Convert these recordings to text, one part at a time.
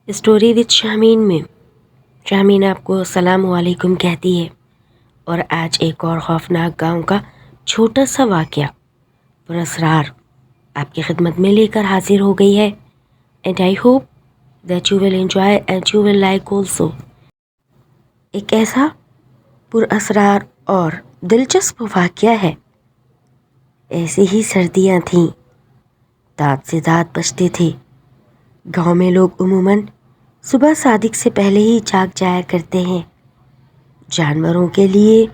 Story with شامین میں شامین آپ کو السلام علیکم کہتی ہے، اور آج ایک اور خوفناک گاؤں کا چھوٹا سا واقعہ پر اسرار آپ کی خدمت میں لے کر حاضر ہو گئی ہے. And I hope that you will enjoy and you will like also. ایک ایسا پر اسرار اور دلچسپ واقعہ ہے. ایسی ہی سردیاں تھیں، دانت سے دانت بجتے تھے. گاؤں میں لوگ عموماً صبح صادق سے پہلے ہی جاگ جایا کرتے ہیں. جانوروں کے لیے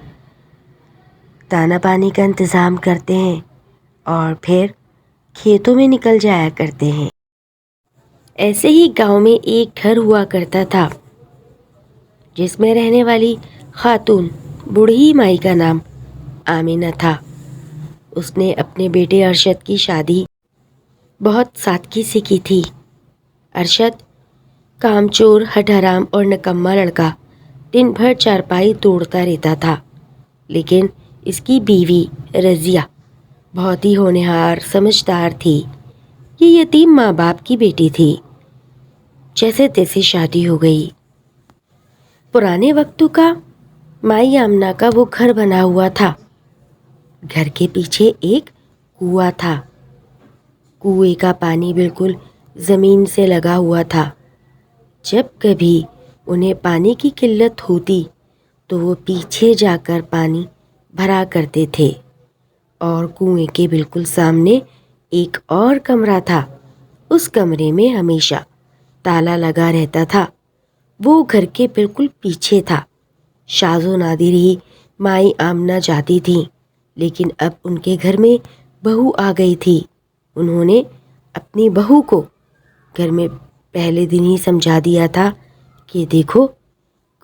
دانا پانی کا انتظام کرتے ہیں اور پھر کھیتوں میں نکل جایا کرتے ہیں. ایسے ہی گاؤں میں ایک گھر ہوا کرتا تھا جس میں رہنے والی خاتون بوڑھی مائی کا نام آمینہ تھا. اس نے اپنے بیٹے ارشد کی شادی بہت سادگی سے کی تھی. ارشد کام چور، ہٹ حرام اور نکما لڑکا دن بھر چارپائی توڑتا رہتا تھا، لیکن اس کی بیوی رضیہ بہت ہی ہونہار سمجھدار تھی. یہ یتیم ماں باپ کی بیٹی تھی. جیسے تیسے شادی ہو گئی. پرانے وقتوں کا مائی آمنہ کا وہ گھر بنا ہوا تھا. گھر کے پیچھے ایک کنواں تھا. کنویں کا پانی بالکل زمین سے لگا ہوا تھا. جب کبھی انہیں پانی کی قلت ہوتی تو وہ پیچھے جا کر پانی بھرا کرتے تھے. اور کنویں کے بالکل سامنے ایک اور کمرہ تھا. اس کمرے میں ہمیشہ تالا لگا رہتا تھا. وہ گھر کے بالکل پیچھے تھا. شاذ و نادر ہی مائی آمنہ جاتی تھیں، لیکن اب ان کے گھر میں بہو آ گئی تھی. انہوں نے اپنی بہو کو گھر میں پہلے دن ہی سمجھا دیا تھا کہ دیکھو،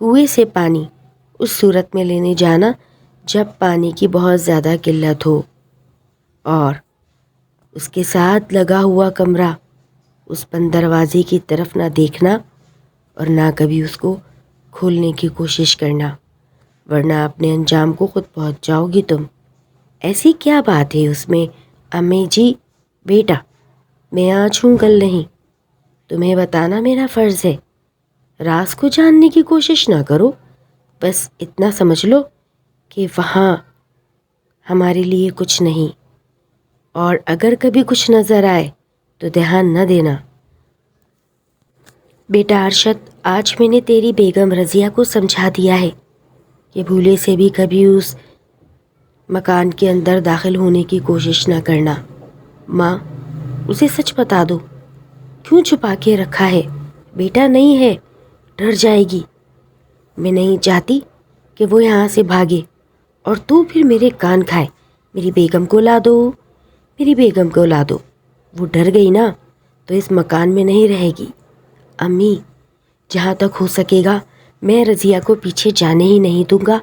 کنویں سے پانی اس صورت میں لینے جانا جب پانی کی بہت زیادہ قلت ہو، اور اس کے ساتھ لگا ہوا کمرہ، اس بند دروازے کی طرف نہ دیکھنا اور نہ کبھی اس کو کھولنے کی کوشش کرنا، ورنہ اپنے انجام کو خود پہنچ جاؤ گی تم. ایسی کیا بات ہے اس میں؟ امی جی، بیٹا میں آج ہوں کل نہیں، تمہیں بتانا میرا فرض ہے. راز کو جاننے کی کوشش نہ کرو، بس اتنا سمجھ لو کہ وہاں ہمارے لیے کچھ نہیں، اور اگر کبھی کچھ نظر آئے تو دھیان نہ دینا. بیٹا ارشد، آج میں نے تیری بیگم رضیہ کو سمجھا دیا ہے کہ بھولے سے بھی کبھی اس مکان کے اندر داخل ہونے کی کوشش نہ کرنا. ماں، اسے سچ بتا دو، کیوں چھپا کے رکھا ہے؟ بیٹا نہیں ہے، ڈر جائے گی. میں نہیں چاہتی کہ وہ یہاں سے بھاگے اور تو پھر میرے کان کھائے. میری بیگم کو لا دو، میری بیگم کو لا دو. وہ ڈر گئی نا تو اس مکان میں نہیں رہے گی. امی، جہاں تک ہو سکے گا میں رضیہ کو پیچھے جانے ہی نہیں دوں گا،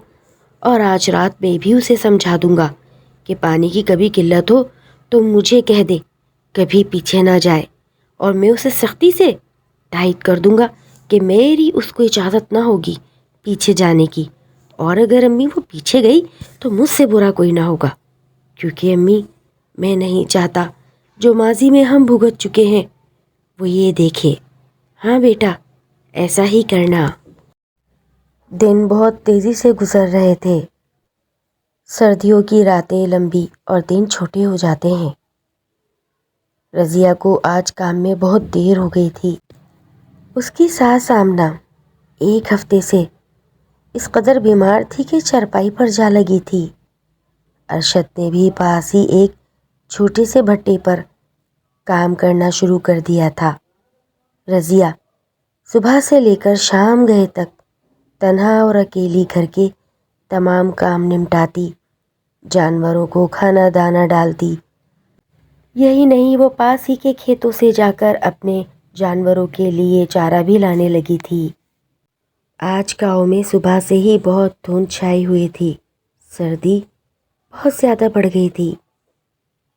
اور آج رات میں بھی اسے سمجھا دوں گا کہ پانی کی کبھی قلت ہو تو مجھے کہہ دے، کبھی پیچھے نہ جائے. اور میں اسے سختی سے تائید کر دوں گا کہ میری اس کو اجازت نہ ہوگی پیچھے جانے کی. اور اگر امی وہ پیچھے گئی تو مجھ سے برا کوئی نہ ہوگا، کیونکہ امی میں نہیں چاہتا جو ماضی میں ہم بھگت چکے ہیں وہ یہ دیکھے. ہاں بیٹا، ایسا ہی کرنا. دن بہت تیزی سے گزر رہے تھے. سردیوں کی راتیں لمبی اور دن چھوٹے ہو جاتے ہیں. رضیہ کو آج کام میں بہت دیر ہو گئی تھی. اس کی ساس آمنہ ایک ہفتے سے اس قدر بیمار تھی کہ چرپائی پر جا لگی تھی. ارشد نے بھی پاس ہی ایک چھوٹے سے بھٹے پر کام کرنا شروع کر دیا تھا. رضیہ صبح سے لے کر شام گئے تک تنہا اور اکیلی گھر کے تمام کام نمٹاتی، جانوروں کو کھانا دانا ڈالتی. یہی نہیں، وہ پاس ہی کے کھیتوں سے جا کر اپنے جانوروں کے لیے چارہ بھی لانے لگی تھی. آج گاؤں میں صبح سے ہی بہت دھند چھائی ہوئی تھی. سردی بہت زیادہ بڑھ گئی تھی.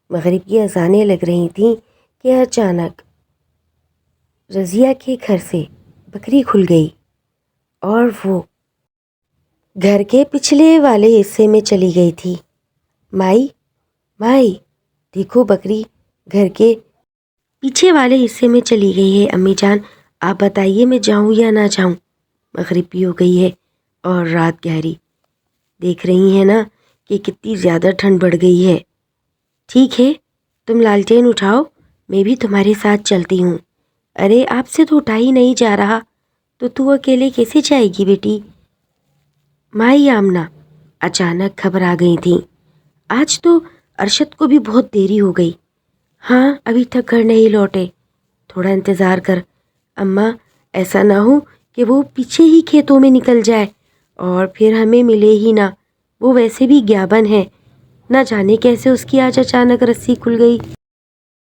مغرب کی اذانیں لگ رہی تھیں کہ اچانک رضیہ کے گھر سے بکری کھل گئی اور وہ گھر کے پچھلے والے حصے میں چلی گئی تھی. مائی، مائی دیکھو، بکری گھر کے پیچھے والے حصے میں چلی گئی ہے. امی جان، آپ بتائیے میں جاؤں یا نہ جاؤں؟ مغرب بھی ہو گئی ہے اور رات گہری، دیکھ رہی ہیں نا کہ کتنی زیادہ ٹھنڈ بڑھ گئی ہے۔ ٹھیک ہے، تم لالٹین اٹھاؤ، میں بھی تمہارے ساتھ چلتی ہوں۔ ارے آپ سے تو اٹھا ہی نہیں جا رہا، تو اکیلے کیسے جائے گی بیٹی؟ مائی آمنہ اچانک گھبرا گئی تھیں۔ آج تو ارشد کو بھی بہت دیری ہو گئی۔ ہاں ابھی تک گھر نہیں لوٹے، تھوڑا انتظار کر اماں، ایسا نہ ہو کہ وہ پیچھے ہی کھیتوں میں نکل جائے اور پھر ہمیں ملے ہی نہ۔ وہ ویسے بھی گیابن ہے، نہ جانے کیسے اس کی آج اچانک رسی کھل گئی۔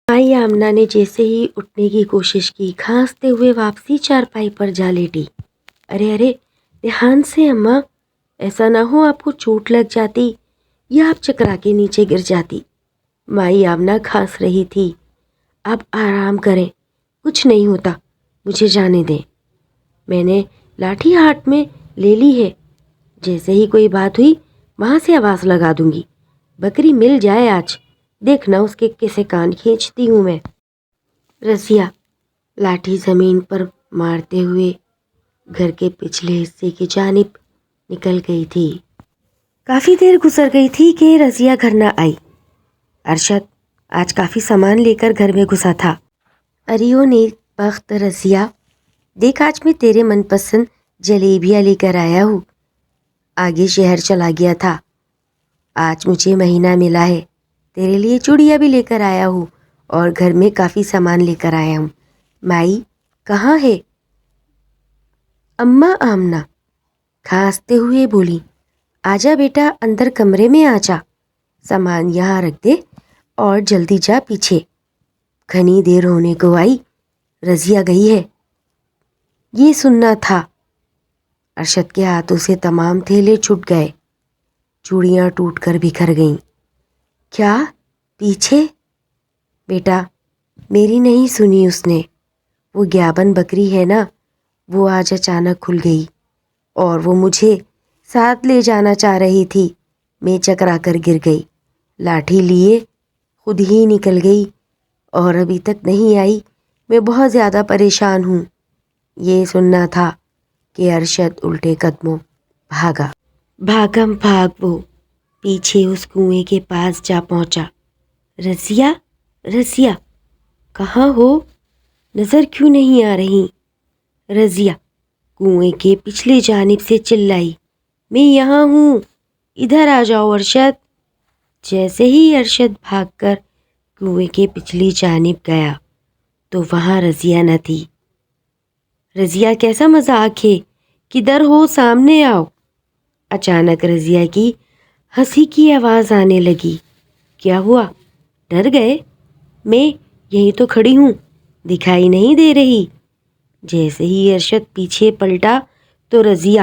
مائی آمنہ نے جیسے ہی اٹھنے کی کوشش کی، کھانستے ہوئے واپسی چارپائی پر جا لیٹی۔ ارے ارے دھیان سے اماں، ایسا نہ ہو آپ کو چوٹ لگ جاتی یا آپ چکرا کے نیچے گر جاتی۔ مائی آمنہ کھانس رہی تھی۔ آپ آرام کریں، کچھ نہیں ہوتا، مجھے جانے دیں۔ میں نے لاٹھی ہاتھ میں لے لی ہے، جیسے ہی کوئی بات ہوئی وہاں سے آواز لگا دوں گی۔ بکری مل جائے آج، دیکھنا اس کے کیسے کان کھینچتی ہوں میں۔ رضیہ لاٹھی زمین پر مارتے ہوئے گھر کے پچھلے حصے کی جانب نکل گئی تھی۔ کافی دیر گزر گئی تھی کہ رضیہ گھر نہ آئی۔ ارشد آج کافی سامان لے کر گھر میں گھسا تھا۔ اریو نے بخت رضیہ، دیکھ آج میں تیرے من پسند جلیبیاں لے کر آیا ہوں۔ آگے شہر چلا گیا تھا، آج مجھے مہینہ ملا ہے، تیرے لیے چوڑیاں بھی لے کر آیا ہوں اور گھر میں کافی سامان لے کر آیا ہوں۔ مائی کہاں ہے؟ اماں آمنہ کھانستے ہوئے بولی، آجا بیٹا اندر کمرے میں آجا، سامان یہاں رکھ دے اور جلدی جا پیچھے، گھنی دیر ہونے کو آئی، رضیہ گئی ہے۔ یہ سننا تھا۔ ارشد کے ہاتھوں سے تمام تھیلے چھوٹ گئے، چوڑیاں ٹوٹ کر بکھر گئیں۔ کیا پیچھے؟ بیٹا میری نہیں سنی اس نے، وہ گیابن بکری ہے نا، وہ آج اچانک کھل گئی اور وہ مجھے ساتھ لے جانا چاہ رہی تھی، میں چکرا کر گر گئی، لاٹھی لیے خود ہی نکل گئی اور ابھی تک نہیں آئی، میں بہت زیادہ پریشان ہوں۔ یہ سننا تھا کہ ارشد الٹے قدموں بھاگا۔ بھاگم بھاگ وہ پیچھے اس کنویں کے پاس جا پہنچا۔ رضیہ، رضیہ کہاں ہو؟ نظر کیوں نہیں آ رہی؟ رضیہ کنویں کے پچھلی جانب سے چلائی، میں یہاں ہوں، ادھر آ جاؤ ارشد۔ جیسے ہی ارشد بھاگ کر کنویں کے پچھلی جانب گیا تو وہاں رضیہ نہ تھی۔ رضیہ کیسا مذاق ہے، کدھر ہو، سامنے آؤ۔ اچانک رضیہ کی ہنسی کی آواز آنے لگی۔ کیا ہوا، ڈر گئے؟ میں یہیں تو کھڑی ہوں، دکھائی نہیں دے رہی؟ جیسے ہی ارشد پیچھے پلٹا تو رضیہ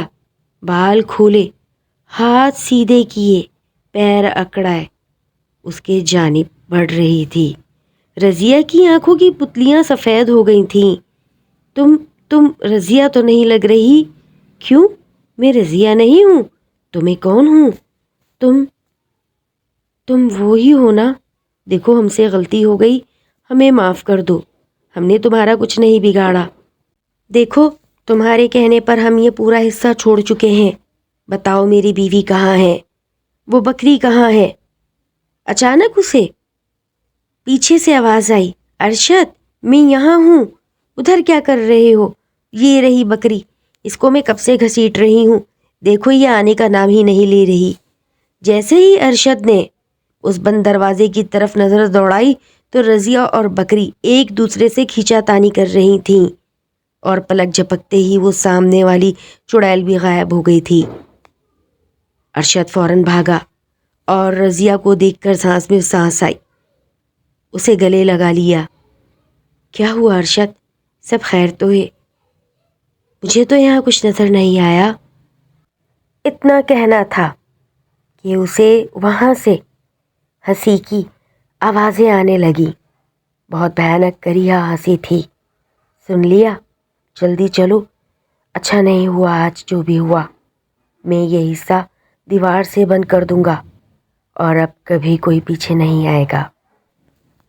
بال کھولے، ہاتھ سیدھے کیے، پیر اکڑائے اس کے جانب بڑھ رہی تھی۔ رضیہ کی آنکھوں کی پتلیاں سفید ہو گئی تھیں۔ تم رضیہ تو نہیں لگ رہی۔ کیوں؟ میں رضیہ نہیں ہوں تو میں کون ہوں؟ تم وہی ہو نا؟ دیکھو ہم سے غلطی ہو گئی، ہمیں معاف کر دو، ہم نے تمہارا کچھ نہیں بگاڑا۔ دیکھو تمہارے کہنے پر ہم یہ پورا حصہ چھوڑ چکے ہیں، بتاؤ میری بیوی کہاں ہے؟ وہ بکری کہاں ہے؟ اچانک اسے پیچھے سے آواز آئی، ارشد میں یہاں ہوں، ادھر کیا کر رہے ہو؟ یہ رہی بکری، اس کو میں کب سے گھسیٹ رہی ہوں، دیکھو یہ آنے کا نام ہی نہیں لے رہی۔ جیسے ہی ارشد نے اس بند دروازے کی طرف نظر دوڑائی تو رضیہ اور بکری ایک دوسرے سے کھینچا تانی کر رہی تھیں اور پلک جھپکتے ہی وہ سامنے والی چڑیل بھی غائب ہو گئی تھی۔ ارشد فوراً بھاگا اور رضیہ کو دیکھ کر سانس میں سانس آئی، اسے گلے لگا لیا۔ کیا ہوا ارشد، سب خیر تو ہے؟ مجھے تو یہاں کچھ نظر نہیں آیا۔ اتنا کہنا تھا کہ اسے وہاں سے ہنسی کی آوازیں آنے لگی، بہت بھیانک کریہ ہنسی تھی۔ سن لیا؟ جلدی چلو، اچھا نہیں ہوا آج جو بھی ہوا، میں یہ حصہ دیوار سے بند کر دوں گا اور اب کبھی کوئی پیچھے نہیں آئے گا۔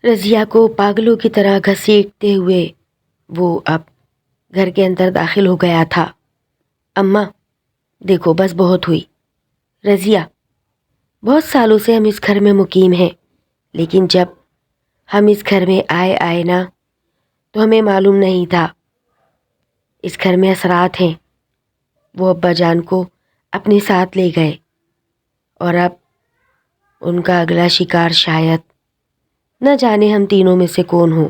رضیہ کو پاگلوں کی طرح گھسیٹتے ہوئے وہ اب گھر کے اندر داخل ہو گیا تھا۔ اماں دیکھو بس بہت ہوئی۔ رضیہ بہت سالوں سے ہم اس گھر میں مقیم ہیں، لیکن جب ہم اس گھر میں آئے نا تو ہمیں معلوم نہیں تھا اس گھر میں اثرات ہیں۔ وہ ابا جان کو اپنے ساتھ لے گئے اور اب ان کا اگلا شکار شاید نہ جانے ہم تینوں میں سے کون ہو۔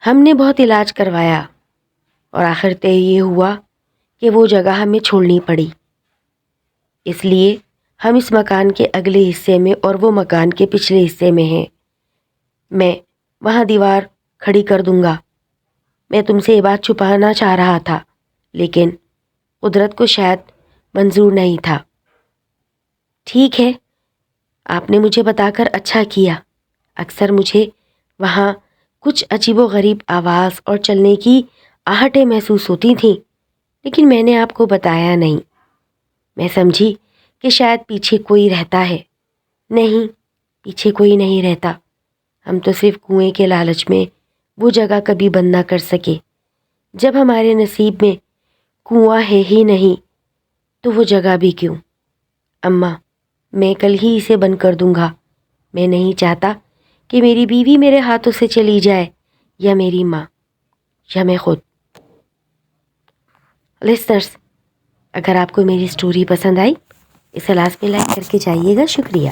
ہم نے بہت علاج کروایا اور آخر طے یہ ہوا کہ وہ جگہ ہمیں چھوڑنی پڑی۔ اس لیے ہم اس مکان کے اگلے حصے میں اور وہ مکان کے پچھلے حصے میں ہیں۔ میں وہاں دیوار کھڑی کر دوں گا۔ میں تم سے یہ بات چھپانا چاہ رہا تھا، لیکن قدرت کو شاید منظور نہیں تھا۔ ٹھیک ہے، آپ نے مجھے بتا کر اچھا کیا۔ اکثر مجھے وہاں کچھ عجیب و غریب آواز اور چلنے کی آہٹیں محسوس ہوتی تھیں، لیکن میں نے آپ کو بتایا نہیں۔ میں سمجھی کہ شاید پیچھے کوئی رہتا ہے۔ نہیں، پیچھے کوئی نہیں رہتا۔ ہم تو صرف کنویں کے لالچ میں وہ جگہ کبھی بند نہ کر سکے۔ جب ہمارے نصیب میں کنواں ہے ہی نہیں تو وہ جگہ بھی کیوں؟ اماں میں کل ہی اسے بند کر دوں گا۔ میں نہیں چاہتا کہ میری بیوی میرے ہاتھوں سے چلی جائے، یا میری ماں، یا میں خود۔ لسنرز، اگر آپ کو میری سٹوری پسند آئی اسے لازمی لائک کر کے جائیے گا۔ شکریہ۔